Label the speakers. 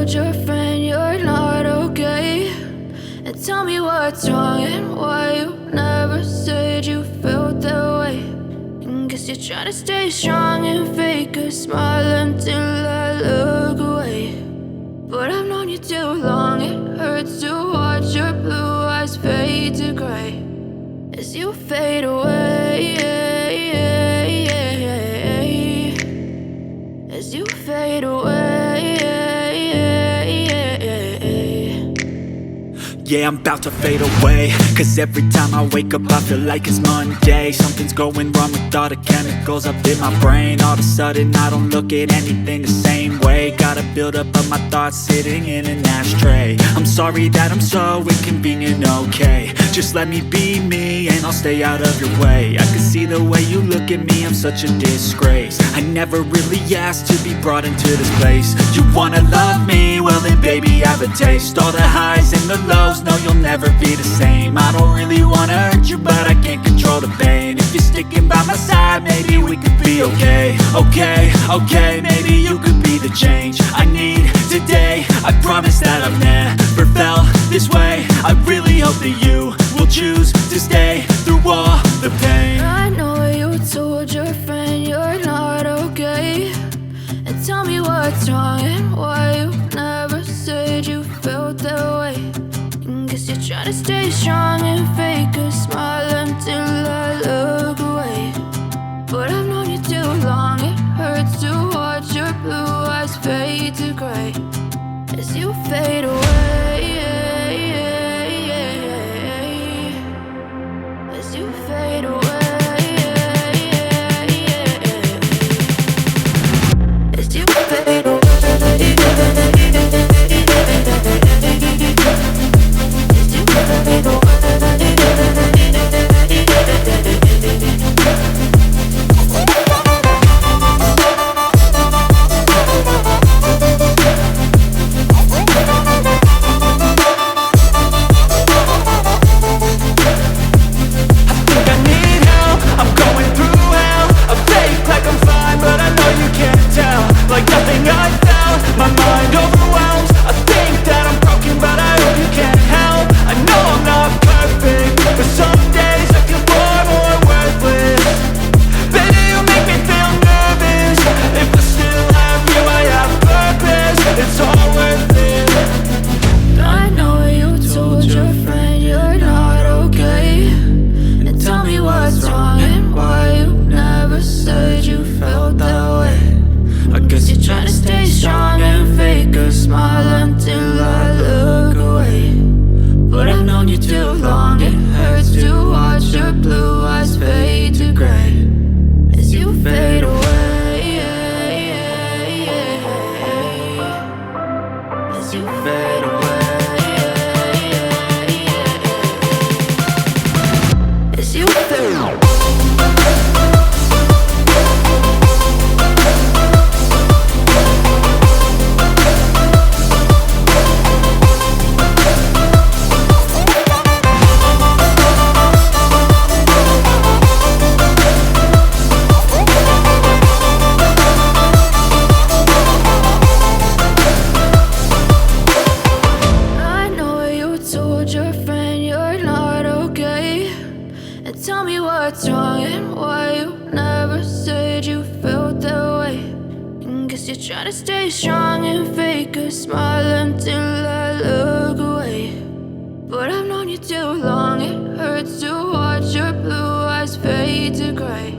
Speaker 1: told your friend you're not okay? And tell me what's wrong and why you never said you felt that way. And guess you're trying to stay strong and fake a smile until I look away. But I've known you too long, it hurts to watch your blue eyes fade to gray as you fade away, as you fade away.
Speaker 2: Yeah, I'm about to fade away, cause every time I wake up I feel like it's Monday. Something's going wrong with all the chemicals up in my brain. All of a sudden I don't look at anything the same way. Got a build up of my thoughts sitting in an ashtray. I'm sorry that I'm so inconvenient, okay? Just let me be me and I'll stay out of your way. I can see the way you look at me, I'm such a disgrace. I never really asked to be brought into this place. You wanna love me? Well then baby, have a taste. All the highs and the lows, no, you'll never be the same. I don't really wanna hurt you, but I can't control the pain. If you're sticking by my side, maybe we could be okay. Okay, maybe you could be the change I need today. I promise that I've never felt this way. I really hope that you will choose to stay through all the pain.
Speaker 1: I know you told your friend you're not okay. And tell me what's wrong and why you never said you felt that way. Guess you're trying to stay strong and fake a smile until I look away. But I've known you too long, it hurts to watch your blue eyes fade to gray as you fade away, as you fade away, as you fade away. Tell me what's wrong and why you never said you felt that way. And guess you're trying to stay strong and fake a smile until I look away. But I've known you too long, it hurts to watch your blue eyes fade to gray